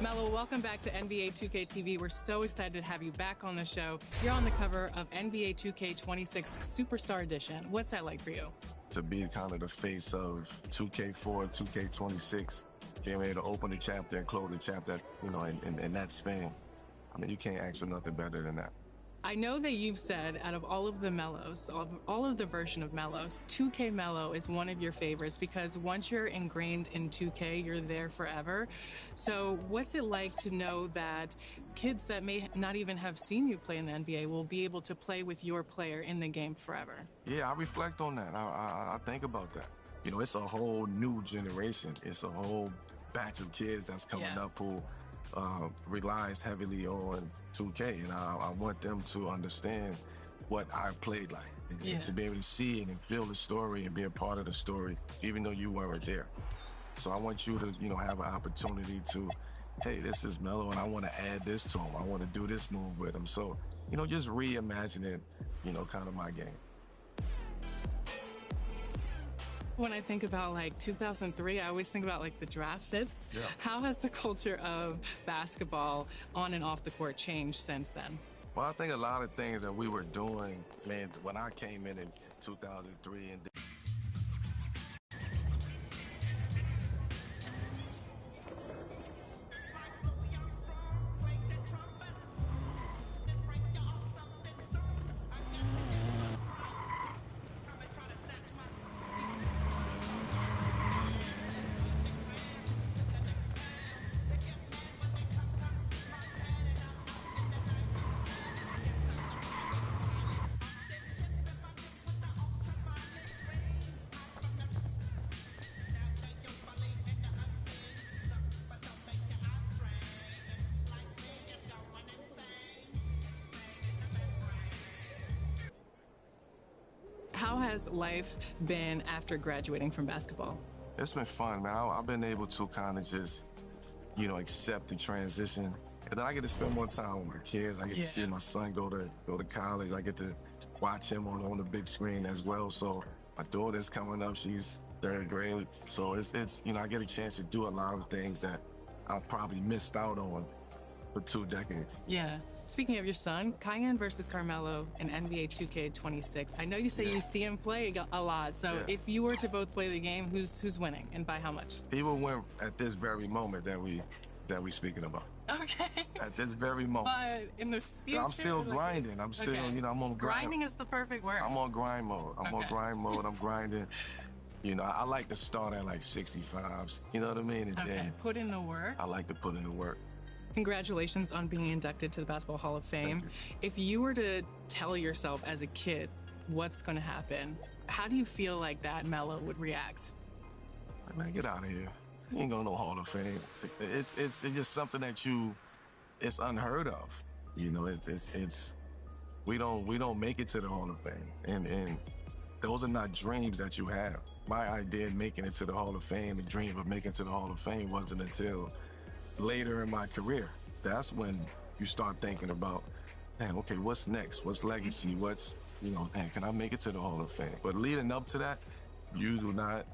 Melo, welcome back to NBA 2K TV. We're so excited to have you back on the show. You're on the cover of NBA 2K26 Superstar Edition. What's that like for you? To be kind of the face of 2K4, 2K26, being able to open the chapter and close the chapter, in that span. I mean, you can't ask for nothing better than that. I know that you've said out of all of the Melos, all of the version of Melos, 2K Melo is one of your favorites because once you're ingrained in 2K, you're there forever. So what's it like to know that kids that may not even have seen you play in the NBA will be able to play with your player in the game forever? Yeah, I reflect on that. I think about that. It's a whole new generation. It's a whole batch of kids that's coming up who relies heavily on 2K, and I want them to understand what I played like, and to be able to see it and feel the story and be a part of the story, even though you weren't there. So I want you to, have an opportunity to, hey, this is Melo, and I want to add this to him. I want to do this move with him. So, just reimagining, kind of my game. When I think about 2003, I always think about the draft fits. Yeah. How has the culture of basketball on and off the court changed since then? Well, I think a lot of things that we were doing, man, when I came in 2003 and How has life been after graduating from basketball? It's been fun, man. I've been able to kind of just, accept the transition. And then I get to spend more time with my kids. I get to see my son go to college. I get to watch him on the big screen as well. So my daughter's coming up. She's third grade. So it's I get a chance to do a lot of things that I probably missed out on for 2 decades. Yeah. Speaking of your son, Kiyan versus Carmelo in NBA 2K26. I know you say you see him play a lot. So if you were to both play the game, who's winning and by how much? He will win at this very moment that we speaking about. Okay. At this very moment. But in the future, I'm still grinding. I'm still, I'm on grind. Grinding is the perfect word. I'm on grind mode. On grind mode. I'm grinding. I like to start at 65s. You know what I mean? And then put in the work. I like to put in the work. Congratulations on being inducted to the Basketball Hall of Fame. If you were to tell yourself as a kid what's going to happen, how do you feel like that Melo would react? Man, get out of here. You ain't going to no Hall of Fame. It's just something that it's unheard of. It's we don't make it to the Hall of Fame. And those are not dreams that you have. My idea of making it to the Hall of Fame, the dream of making it to the Hall of Fame wasn't until later in my career. That's when you start thinking about, man, okay, what's next? What's legacy? What's, man, can I make it to the Hall of Fame? But leading up to that, you do not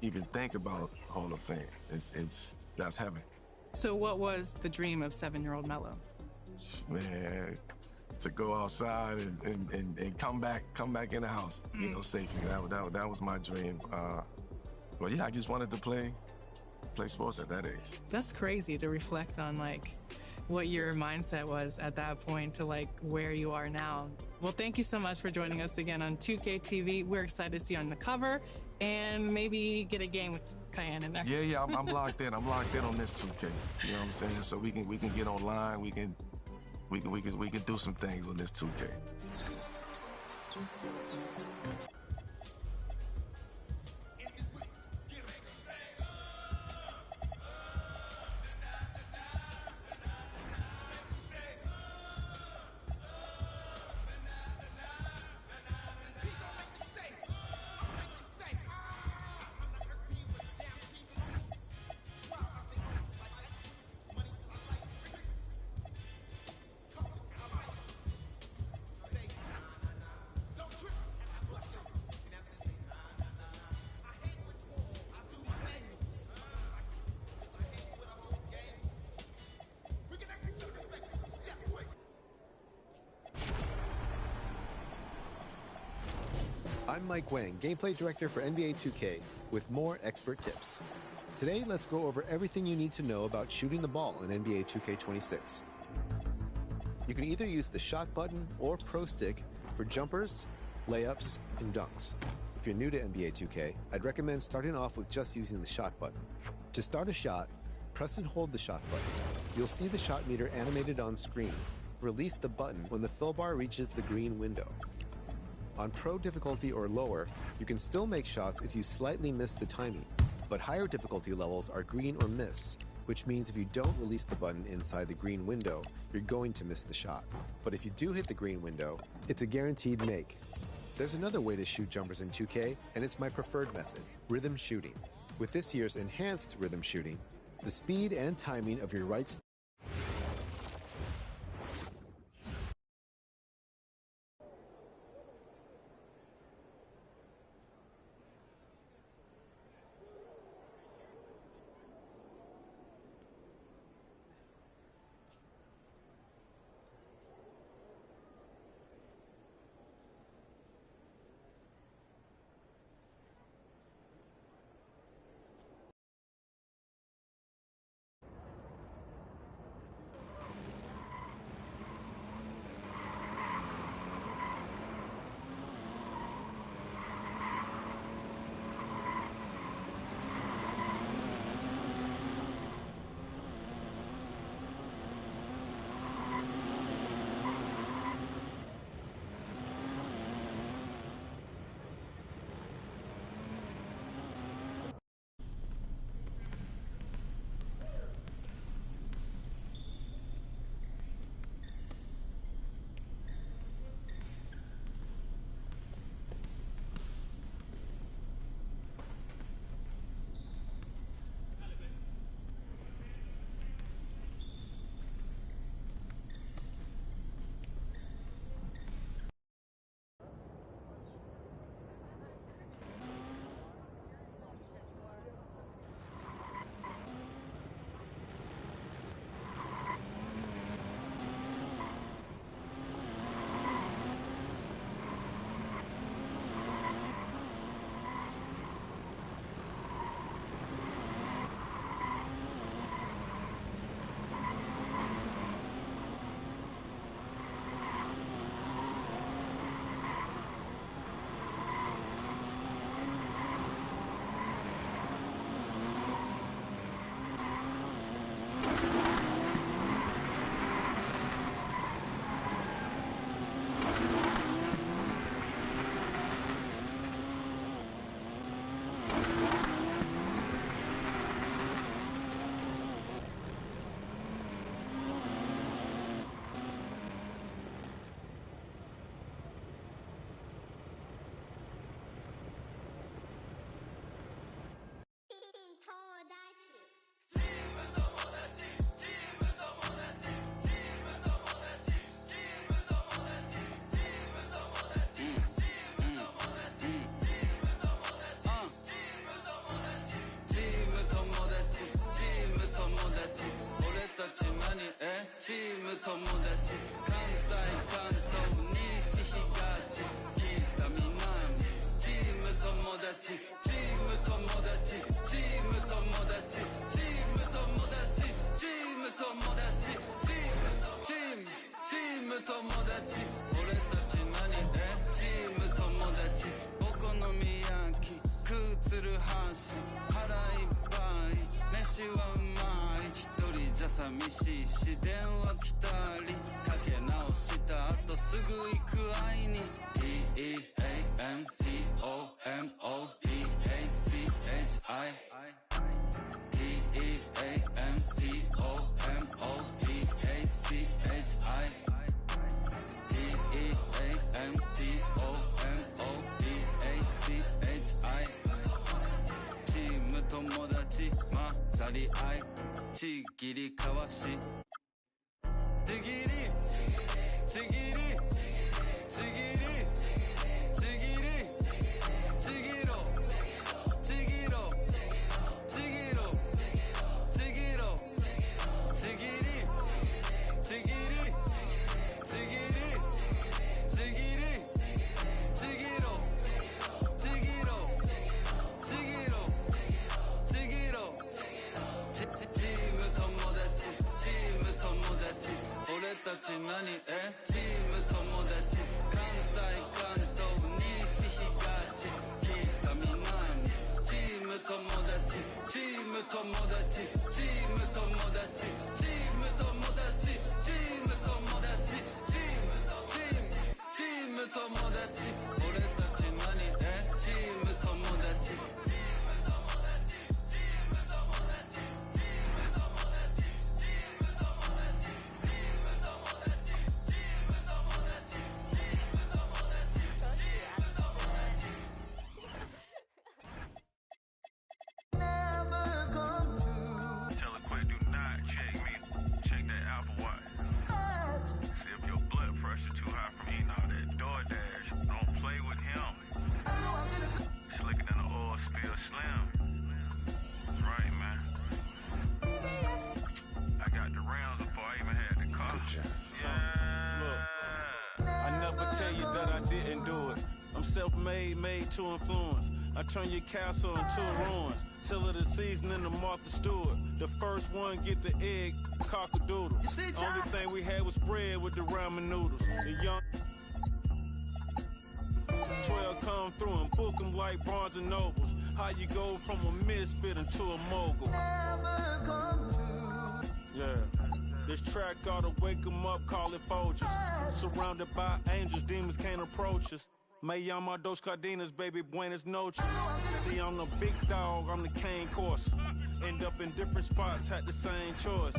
even think about Hall of Fame. That's heaven. So what was the dream of 7-year-old Melo? Man, to go outside and come back in the house, safely. That was my dream. But yeah, I just wanted to play sports at that age. That's crazy to reflect on what your mindset was at that point to where you are now. Well, thank you so much for joining us again on 2K TV. We're excited to see you on the cover and maybe get a game with Kiyan in there. Yeah, I'm locked in. I'm locked in on this 2K. You know what I'm saying? So we can get online. We can do some things on this 2K. I'm Mike Wang, Gameplay Director for NBA 2K, with more expert tips. Today, let's go over everything you need to know about shooting the ball in NBA 2K26. You can either use the shot button or Pro Stick for jumpers, layups, and dunks. If you're new to NBA 2K, I'd recommend starting off with just using the shot button. To start a shot, press and hold the shot button. You'll see the shot meter animated on screen. Release the button when the fill bar reaches the green window. On Pro difficulty or lower, you can still make shots if you slightly miss the timing, but higher difficulty levels are green or miss, which means if you don't release the button inside the green window, you're going to miss the shot. But if you do hit the green window, it's a guaranteed make. There's another way to shoot jumpers in 2K, and it's my preferred method, rhythm shooting. With this year's enhanced rhythm shooting, the speed and timing of your right Self-made, made to influence. I turn your castle into ruins. Seller the season in the Martha Stewart. The first one get the egg, cock-a-doodle. Only thing we had was bread with the ramen noodles. The young 12 come through and book them like Barnes and Nobles. How you go from a misfit into a mogul? Yeah. This track ought to wake them up, call it Folgers. Surrounded by angels, demons can't approach us. Me llama dos cadenas, baby, buenas noches. See, I'm the big dog, I'm the cane course. End up in different spots, had the same choice.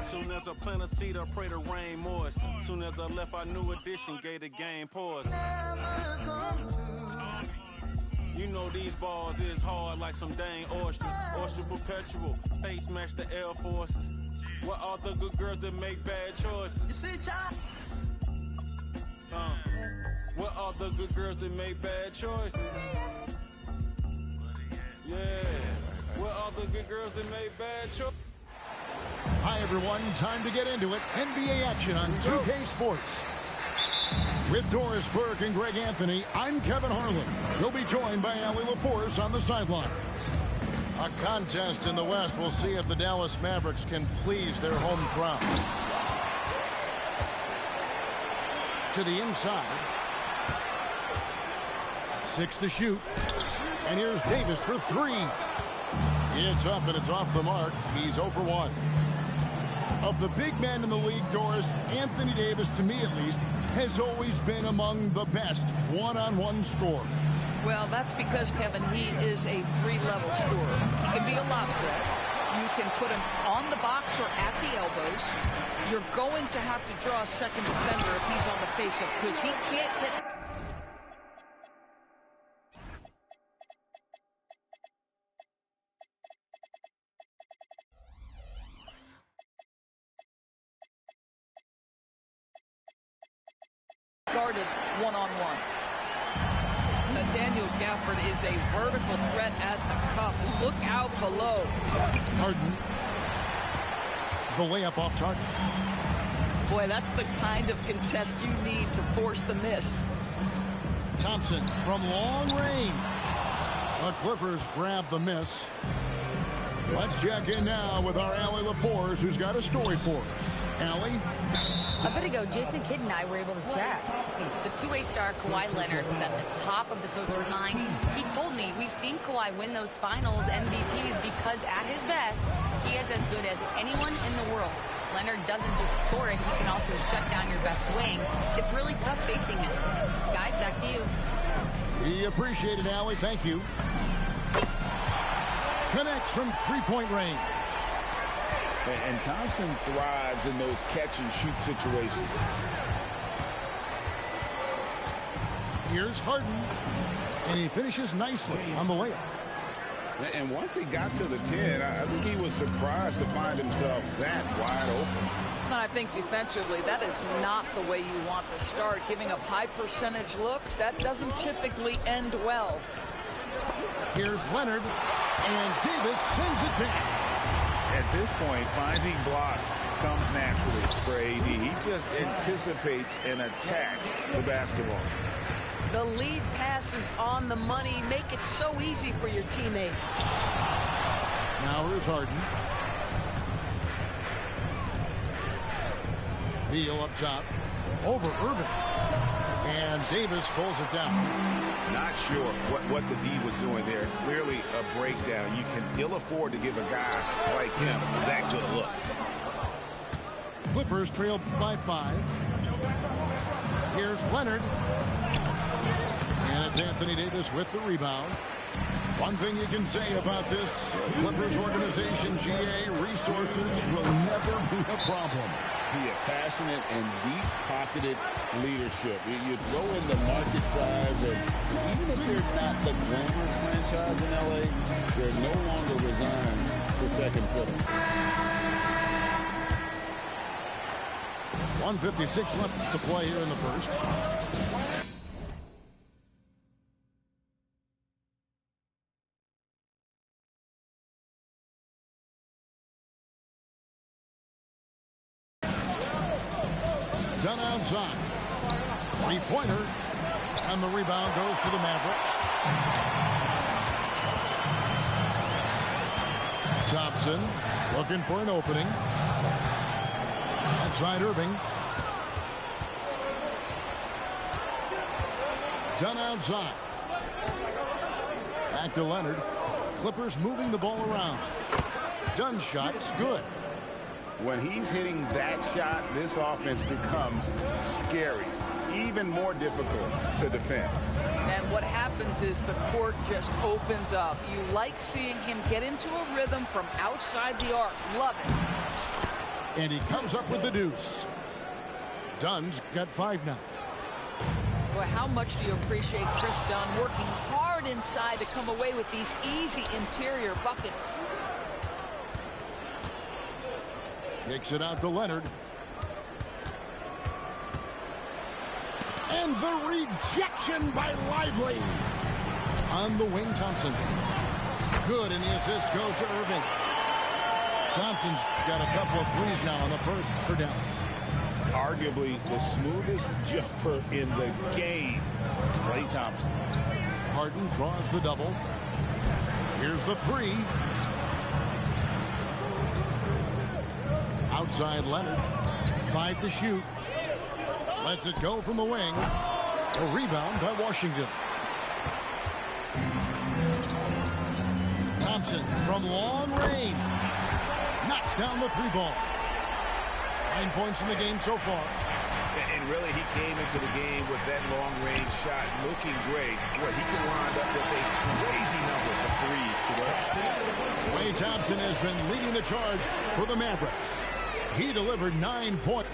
Soon as I plant a seed, I pray the rain moist. Soon as I left, our new edition gave the game pause. You know these bars is hard like some dang oysters. Oyster perpetual, face match the Air Forces. What are the good girls that make bad choices? What are the good girls that make bad choices? Yeah. What are the good girls that make bad choices? Hi, everyone. Time to get into it. NBA action on 2K Sports. With Doris Burke and Greg Anthony, I'm Kevin Harlan. We'll be joined by Allie LaForce on the sideline. A contest in the West. We'll see if the Dallas Mavericks can please their home crowd. To the inside. 6 to shoot. And here's Davis for 3. It's up and it's off the mark. He's 0 for 1. Of the big men in the league, Doris, Anthony Davis, to me at least, has always been among the best one-on-one scorers. Well, that's because, Kevin, he is a 3-level scorer. He can be a lob threat. You can put him on the box or at the elbows. You're going to have to draw a second defender if he's on the face-up because he can't get... guarded one-on-one. Daniel Gafford is a vertical threat at the cup. Look out below. Harden. The layup off target. Boy, that's the kind of contest you need to force the miss. Thompson from long range. The Clippers grab the miss. Let's check in now with our Allie LaForce, who's got a story for us. Allie? A bit ago, Jason Kidd and I were able to chat. The two-way star Kawhi Leonard was at the top of the coach's mind. He told me we've seen Kawhi win those finals MVPs because at his best, he is as good as anyone in the world. Leonard doesn't just score it, he can also shut down your best wing. It's really tough facing him. Guys, back to you. We appreciate it, Allie. Thank you. Connects from three-point range. And Thompson thrives in those catch-and-shoot situations. Here's Harden, and he finishes nicely on the layup. And once he got to the 10, I think he was surprised to find himself that wide open. And I think defensively, that is not the way you want to start. Giving up high percentage looks, that doesn't typically end well. Here's Leonard, and Davis sends it back. At this point, finding blocks comes naturally for AD. He just anticipates and attacks the basketball. The lead pass is on the money. Make it so easy for your teammate. Now here's Harden. Beal up top. Over Irving. And Davis pulls it down. Not sure what the D was doing there. Clearly a breakdown. You can ill afford to give a guy like him that good a look. Clippers trail by 5. Here's Leonard. Anthony Davis with the rebound. One thing you can say about this Clippers organization, GA, resources will never be a problem. He a passionate and deep-pocketed leadership. You throw in the market size, and even if they're not the glamour franchise in LA, they're no longer resigned to second fiddle. 1:56 left to play here in the first. Done outside. Three-pointer. And the rebound goes to the Mavericks. Thompson looking for an opening. Outside Irving. Done outside. Back to Leonard. Clippers moving the ball around. Dunn shot's good. When he's hitting that shot, this offense becomes scary, even more difficult to defend. And what happens is the court just opens up. You like seeing him get into a rhythm from outside the arc. Love it. And he comes up with the deuce. Dunn's got 5 now. Boy, how much do you appreciate Chris Dunn working hard inside to come away with these easy interior buckets? Kicks it out to Leonard. And the rejection by Lively. On the wing, Thompson. Good, and the assist goes to Irving. Thompson's got a couple of threes now on the first for Dallas. Arguably the smoothest jumper in the game. Klay Thompson. Harden draws the double. Here's the three. Outside Leonard. 5 to shoot. Lets it go from the wing. A rebound by Washington. Thompson from long range. Knocks down the 3-ball. 9 points in the game so far. And really, he came into the game with that long-range shot looking great. Boy, he can wind up with a crazy number of threes today. Klay Thompson has been leading the charge for the Mavericks. He delivered 9 points.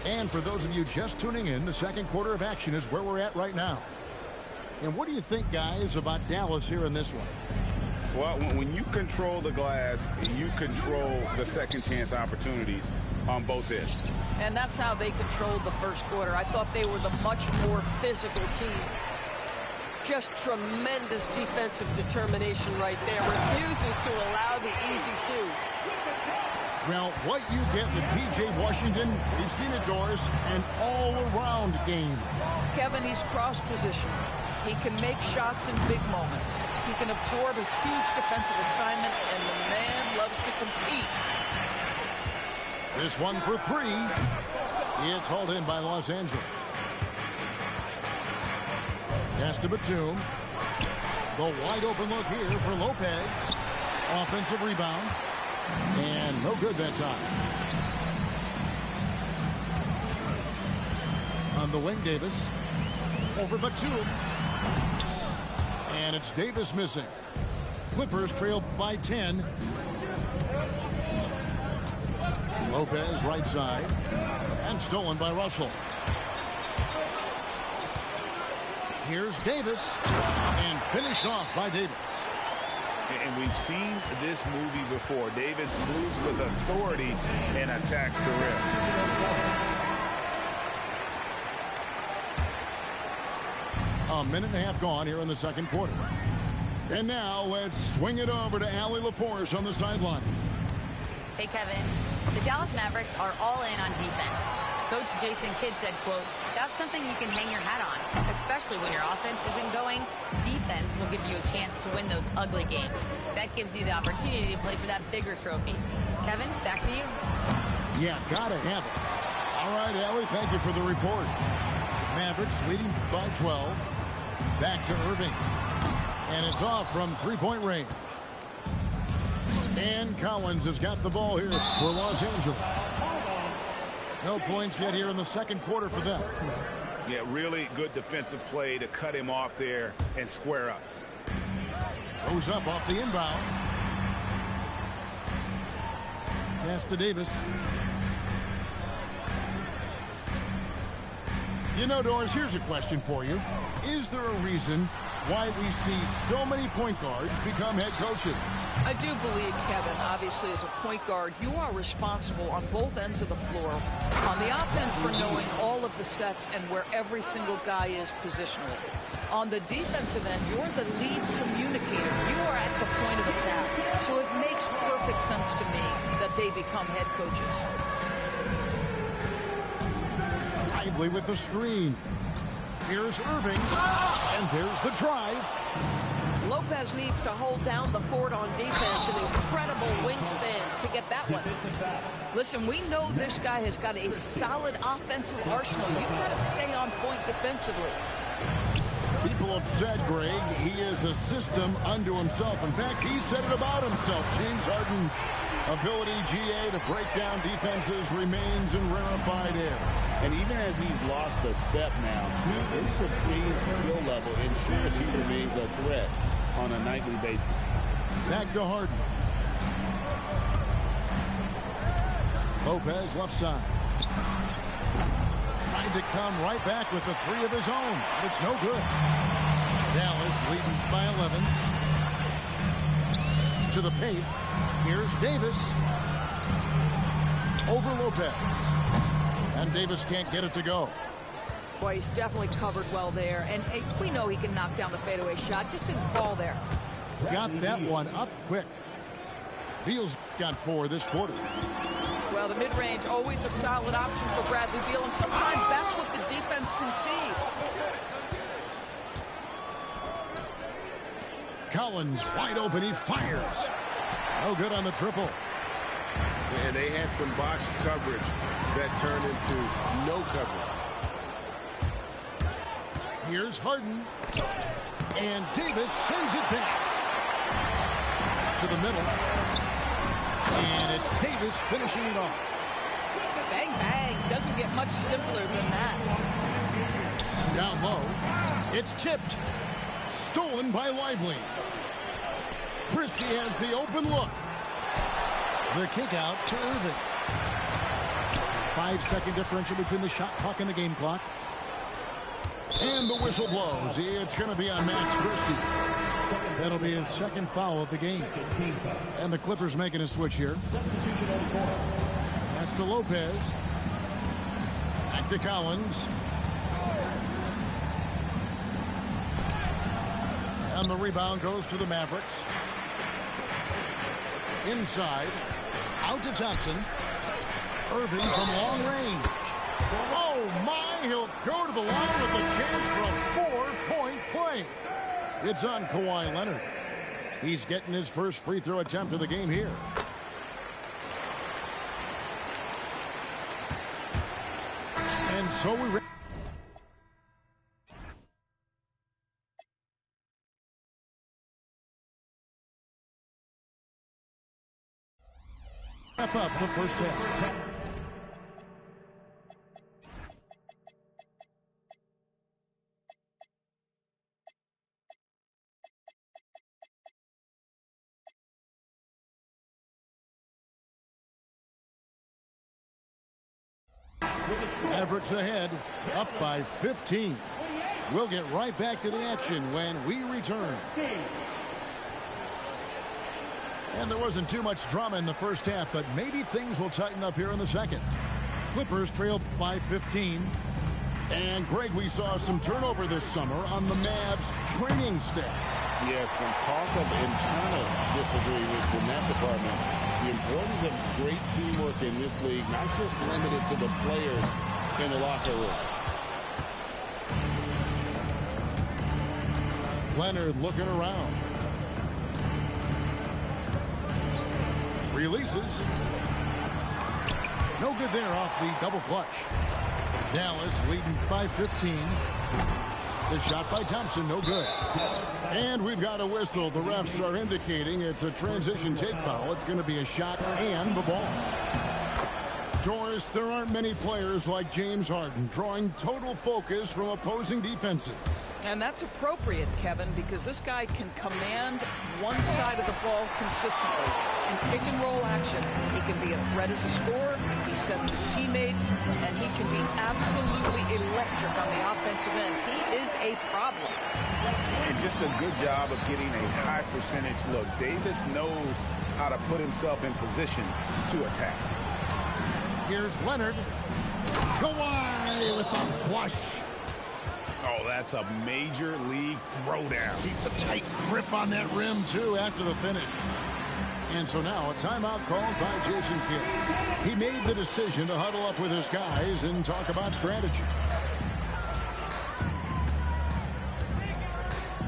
And for those of you just tuning in, the second quarter of action is where we're at right now. And what do you think, guys, about Dallas here in this one? Well, when you control the glass, you control the second chance opportunities on both ends. And that's how they controlled the first quarter. I thought they were the much more physical team. Just tremendous defensive determination right there. Refuses to allow the easy two. Well, what you get with P.J. Washington, we've seen it, Doris, an all-around game. Kevin, he's cross-position. He can make shots in big moments. He can absorb a huge defensive assignment, and the man loves to compete. This one for 3. It's hauled in by Los Angeles. Pass to Batum. The wide open look here for Lopez. Offensive rebound. And no good that time. On the wing, Davis. Over Batum. And it's Davis missing. Clippers trail by 10. Lopez right side. And stolen by Russell. Here's Davis. And finished off by Davis. And we've seen this movie before. Davis moves with authority and attacks the rim. A minute and a half gone here in the second quarter. And now let's swing it over to Allie LaForce on the sideline. Hey, Kevin. The Dallas Mavericks are all in on defense. Coach Jason Kidd said, quote, "That's something you can hang your hat on, especially when your offense isn't going. Defense will give you a chance to win those ugly games. That gives you the opportunity to play for that bigger trophy." Kevin, back to you. Yeah, gotta have it. All right, Allie, thank you for the report. Mavericks leading by 12. Back to Irving. And it's off from three-point range. And Collins has got the ball here for Los Angeles. No points yet here in the second quarter for them. Yeah, really good defensive play to cut him off there and square up. Goes up off the inbound. Pass to Davis. You know, Doris, here's a question for you. Is there a reason why we see so many point guards become head coaches? I do believe, Kevin, obviously as a point guard, you are responsible on both ends of the floor. On the offense for knowing all of the sets and where every single guy is positionally. On the defensive end, you're the lead communicator. You are at the point of attack. So it makes perfect sense to me that they become head coaches. Lively with the screen. Here's Irving. And there's the drive. Lopez needs to hold down the fort on defense. An incredible wingspan to get that one. Listen, we know this guy has got a solid offensive arsenal. You've got to stay on point defensively. People have said, Greg, he is a system unto himself. In fact, he said it about himself. James Harden's ability, GA, to break down defenses remains in rarefied air. And even as he's lost a step now, his supreme skill level ensures he remains a threat on a nightly basis. Back to Harden. Lopez left side. Tried to come right back with the three of his own. But it's no good. Dallas leading by 11. To the paint. Here's Davis. Over Lopez. And Davis can't get it to go. Boy, he's definitely covered well there. And we know he can knock down the fadeaway shot. Just didn't fall there. Got that one up quick. Beal's got 4 this quarter. Well, the mid-range, always a solid option for Bradley Beal. And sometimes that's what the defense conceives. Collins wide open. He fires. No good on the triple. And they had some boxed coverage that turned into no coverage. Here's Harden. And Davis sends it back. To the middle. And it's Davis finishing it off. Bang, bang. Doesn't get much simpler than that. Down low. It's tipped. Stolen by Lively. Christie has the open look. The kick out to Irving. 5-second differential between the shot clock and the game clock. And the whistle blows. It's going to be on Max Christie. That'll be his second foul of the game. And the Clippers making a switch here. That's to Lopez. Back to Collins. And the rebound goes to the Mavericks. Inside. Out to Thompson. Irving from long range. Oh, my. He'll go to the line with a chance for a 4-point play. It's on Kawhi Leonard. He's getting his first free throw attempt of the game here. And so we wrap up the first half. Mavericks ahead, up by 15. We'll get right back to the action when we return. And there wasn't too much drama in the first half, but maybe things will tighten up here in the second. Clippers trail by 15. And, Greg, we saw some turnover this summer on the Mavs training staff. Yes, some talk of internal disagreements in that department. The importance of great teamwork in this league, not just limited to the players in the locker room. Leonard looking around. Releases. No good there off the double clutch. Dallas leading by 15. The shot by Thompson, no good. And we've got a whistle. The refs are indicating it's a transition take foul. It's going to be a shot and the ball. Doris, there aren't many players like James Harden drawing total focus from opposing defenses. And that's appropriate, Kevin, because this guy can command one side of the ball consistently. In pick and roll action, he can be a threat as a scorer, he sets his teammates, and he can be absolutely electric on the offensive end. He is a problem. And just a good job of getting a high percentage look. Davis knows how to put himself in position to attack. Here's Leonard. Kawhi with a flush. Oh, that's a major league throwdown. Keeps a tight grip on that rim, too, after the finish. And so now a timeout called by Jason Kidd. He made the decision to huddle up with his guys and talk about strategy.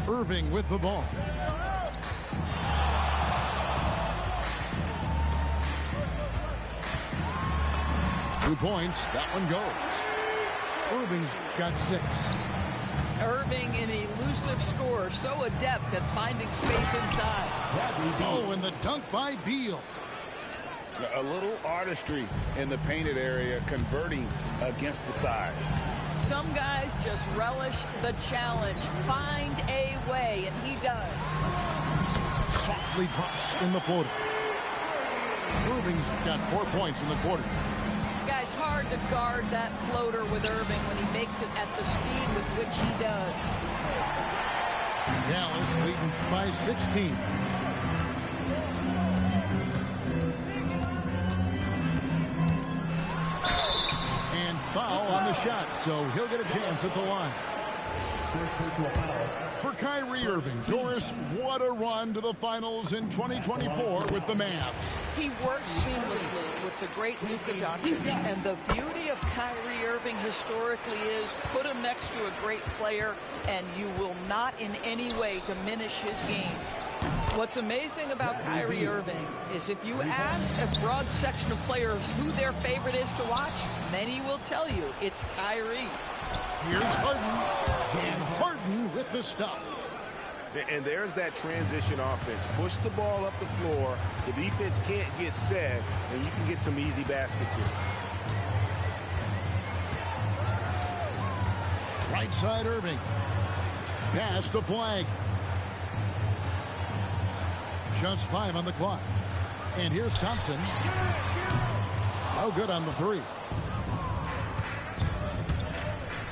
Irving with the ball. 2 points. That one goes. Irving's got 6. Irving, an elusive scorer, so adept at finding space inside. Oh, and the dunk by Beal. A little artistry in the painted area, converting against the size. Some guys just relish the challenge. Find a way, and he does. Softly drops in the floater. Irving's got 4 points in the quarter. Guys, hard to guard that floater with Irving when he makes it at the speed with which he does. Dallas leading by 16. And foul on the shot, so he'll get a chance at the line. For Kyrie Irving, Doris, what a run to the finals in 2024 with the Mavs. He works seamlessly with the great Luka Doncic, and the beauty of Kyrie Irving historically is put him next to a great player, and you will not in any way diminish his game. What's amazing about Kyrie Irving is if you ask a broad section of players who their favorite is to watch, many will tell you it's Kyrie. Here's Harden, and Harden with the stuff. And there's that transition offense. Push the ball up the floor. The defense can't get set, and you can get some easy baskets here. Right side Irving. Pass to Flag. Just 5 on the clock. And here's Thompson. No good on the 3.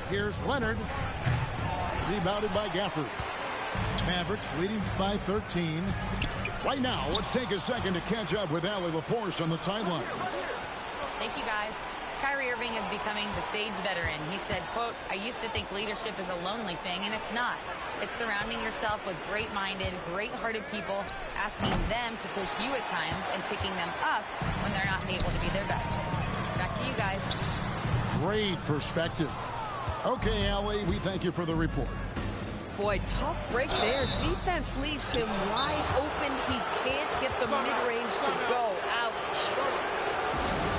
Here's Leonard. Rebounded by Gafford. Mavericks leading by 13. Right now, let's take a second to catch up with Allie LaForce on the sidelines. Thank you, guys. Kyrie Irving is becoming the sage veteran. He said, quote, "I used to think leadership is a lonely thing, and it's not. It's surrounding yourself with great-minded, great-hearted people, asking them to push you at times and picking them up when they're not able to be their best." Back to you guys. Great perspective. Okay, Allie, we thank you for the report. Boy, tough break there. Defense leaves him wide open. He can't get the mid-range to go. Ouch.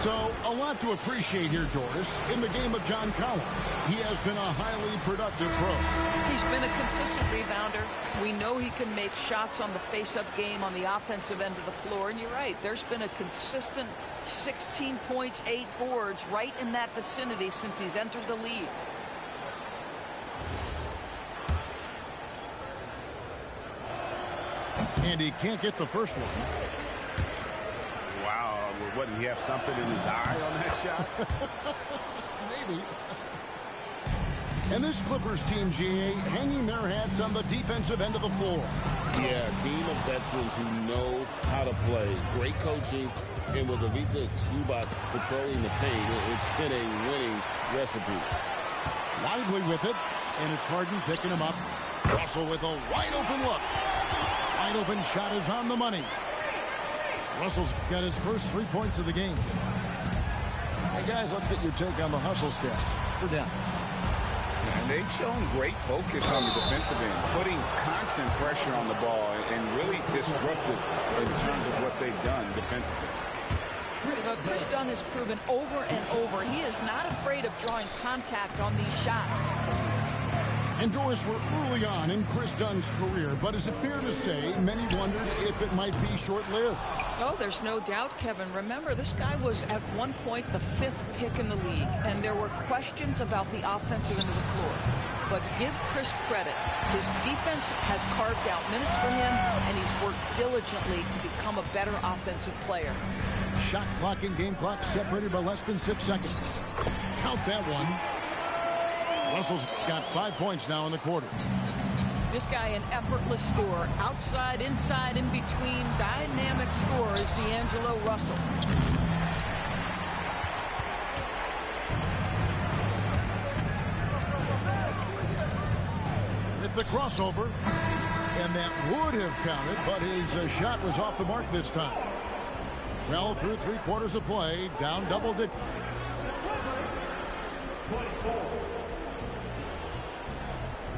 So, a lot to appreciate here, Doris. In the game of John Collins, he has been a highly productive pro. He's been a consistent rebounder. We know he can make shots on the face-up game on the offensive end of the floor. And you're right, there's been a consistent 16 points, 8 boards right in that vicinity since he's entered the league. And he can't get the first one. Wow. What, did he have something in his eye on that shot? Maybe. And this Clippers team, GA, hanging their hats on the defensive end of the floor. Yeah, a team of veterans who know how to play. Great coaching. And with Ivica Zubac patrolling the paint, it's been a winning recipe. Lively with it. And it's Harden picking him up. Russell with a wide open look. Wide open shot is on the money. Russell's got his first 3 points of the game. Hey, guys, let's get your take on the hustle stats for Dallas. And they've shown great focus on the defensive end, putting constant pressure on the ball and really disruptive in terms of what they've done defensively. But Chris Dunn has proven over and over he is not afraid of drawing contact on these shots. And Doris, we're early on in Chris Dunn's career, but is it fair to say many wondered if it might be short-lived? Oh, there's no doubt, Kevin. Remember, this guy was at one point the 5th pick in the league, and there were questions about the offensive end of the floor. But give Chris credit. His defense has carved out minutes for him, and he's worked diligently to become a better offensive player. Shot clock and game clock separated by less than 6 seconds. Count that one. Russell's got 5 points now in the quarter. This guy an effortless scorer. Outside, inside, in between. Dynamic scorer is D'Angelo Russell. With the crossover. And that would have counted, but his shot was off the mark this time. Well, through 3 quarters of play, down double digits.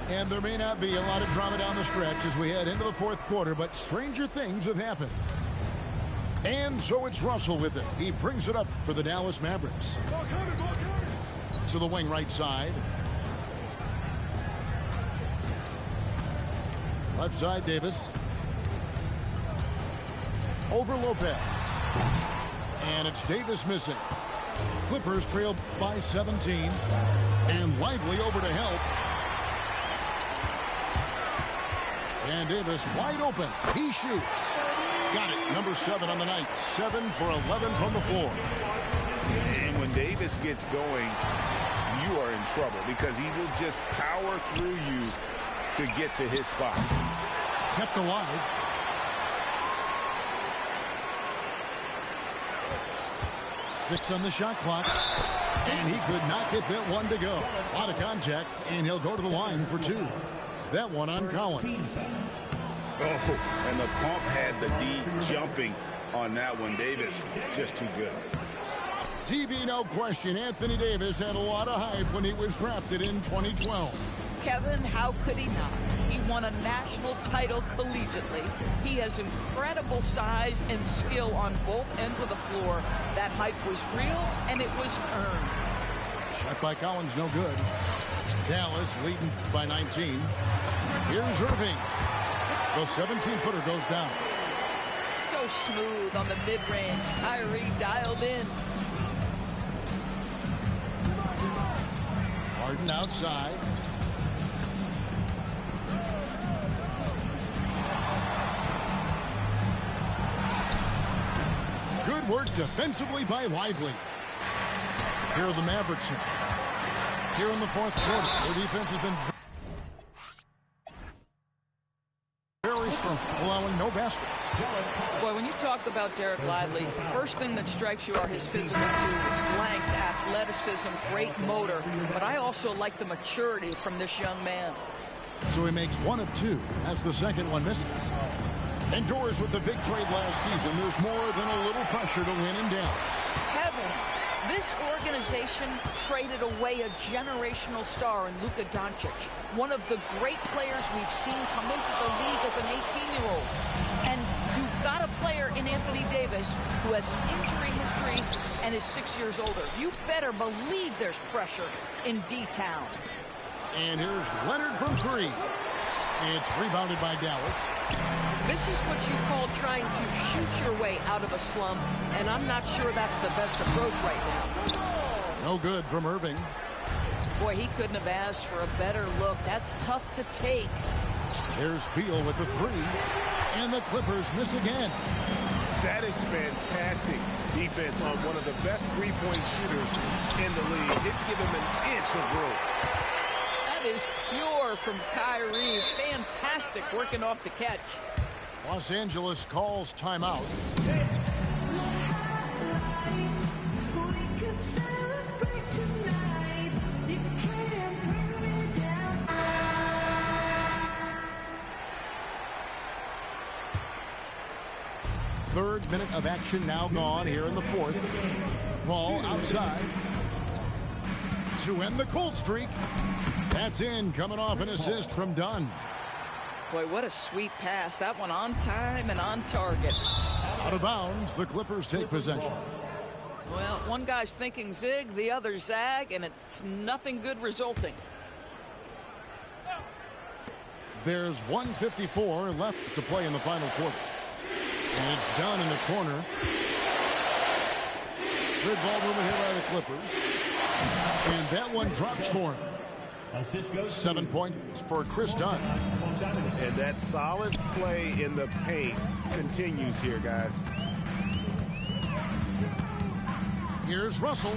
And there may not be a lot of drama down the stretch as we head into the 4th quarter, but stranger things have happened. And so it's Russell with it. He brings it up for the Dallas Mavericks. To the wing right side. Left side, Davis. Over Lopez. And it's Davis missing. Clippers trail by 17. And Lively over to help. And Davis wide open. He shoots. Got it. Number 7 on the night. 7 for 11 from the floor. And when Davis gets going, you are in trouble because he will just power through you to get to his spot. Kept alive. Six on the shot clock. And he could not get that one to go. A lot of contact, and he'll go to the line for 2. That one on Collins. Oh, and the pump had the D jumping on that one. Davis, just too good. TV, no question. Anthony Davis had a lot of hype when he was drafted in 2012. Kevin, how could he not? He won a national title collegiately. He has incredible size and skill on both ends of the floor. That hype was real, and it was earned. Shot by Collins, no good. Dallas leading by 19. Here's Irving. The 17-footer goes down. So smooth on the mid-range. Kyrie dialed in. Harden outside. Good work defensively by Lively. Here are the Mavericks now. Here in the 4th quarter, their defense has been very strong, allowing no baskets. Boy, when you talk about Derek Lively, first thing that strikes you are his physical tools, length, athleticism, great motor. But I also like the maturity from this young man. So he makes 1 of 2 as the second one misses. Indoors with the big trade last season, there's more than a little pressure to win in Dallas. Kevin, this organization traded away a generational star in Luka Doncic, one of the great players we've seen come into the league as an 18-year-old. And you've got a player in Anthony Davis who has an injury history and is 6 years older. You better believe there's pressure in D-Town. And here's Leonard from 3. It's rebounded by Dallas. This is what you call trying to shoot your way out of a slump, and I'm not sure that's the best approach right now. No good from Irving. Boy, he couldn't have asked for a better look. That's tough to take. There's Beal with the 3, and the Clippers miss again. That is fantastic defense on one of the best three-point shooters in the league. Didn't give him an inch of room. That is pure from Kyrie. Fantastic working off the catch. Los Angeles calls timeout. Third minute of action now gone here in the 4th. Ball outside to end the cold streak. That's in, coming off an assist from Dunn. Boy, what a sweet pass. That one on time and on target. Out of bounds, the Clippers take possession. Well, one guy's thinking zig, the other zag, and it's nothing good resulting. There's 1:54 left to play in the final quarter. And it's down in the corner. Good ball movement here by the Clippers. And that one drops for him. 7 points for Chris Dunn. And that solid play in the paint continues here, guys. Here's Russell.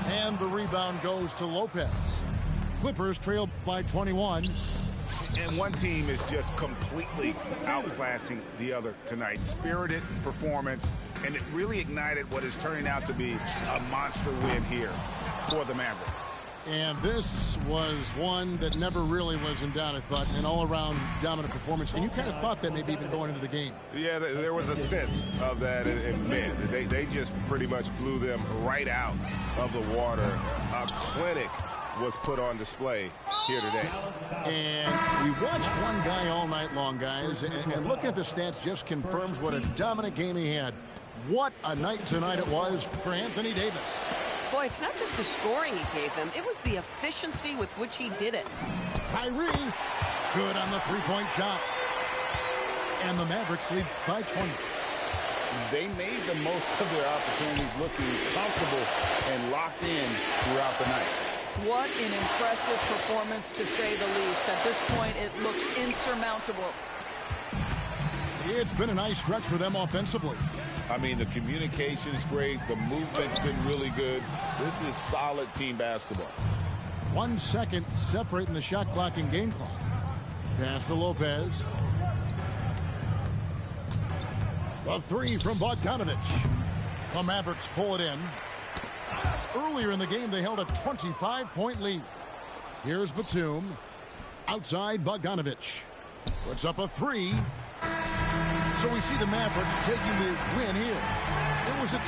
And the rebound goes to Lopez. Clippers trail by 21. And one team is just completely outclassing the other tonight. Spirited performance, and it really ignited what is turning out to be a monster win here for the Mavericks. And this was one that never really was in doubt, I thought, an all-around dominant performance. And you kind of thought that maybe even going into the game. Yeah, there was a sense of that in men. They just pretty much blew them right out of the water. A clinic was put on display here today. And we watched one guy all night long, guys, and looking at the stats just confirms what a dominant game he had. What a night tonight it was for Anthony Davis. Boy, it's not just the scoring he gave them. It was the efficiency with which he did it. Kyrie, good on the three-point shot. And the Mavericks lead by 20. They made the most of their opportunities, looking comfortable and locked in throughout the night. What an impressive performance, to say the least. At this point, it looks insurmountable. It's been a nice stretch for them offensively. I mean, the communication's great. The movement's been really good. This is solid team basketball. 1 second separating the shot clock and game clock. Pass to Lopez. The three from Bogdanovich. The Mavericks pull it in. Earlier in the game, they held a 25-point lead. Here's Batum. Outside, Bogdanovich. Puts up a three. So we see the Mavericks taking the win here. It was a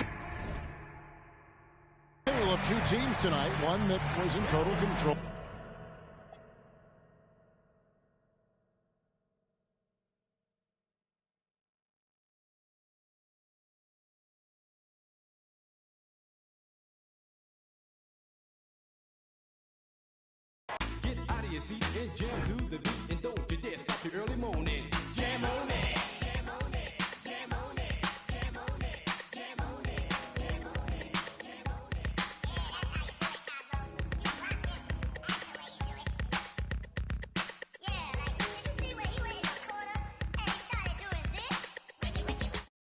tale of two teams tonight. One that was in total control. Get out of your seat and jam to the beat.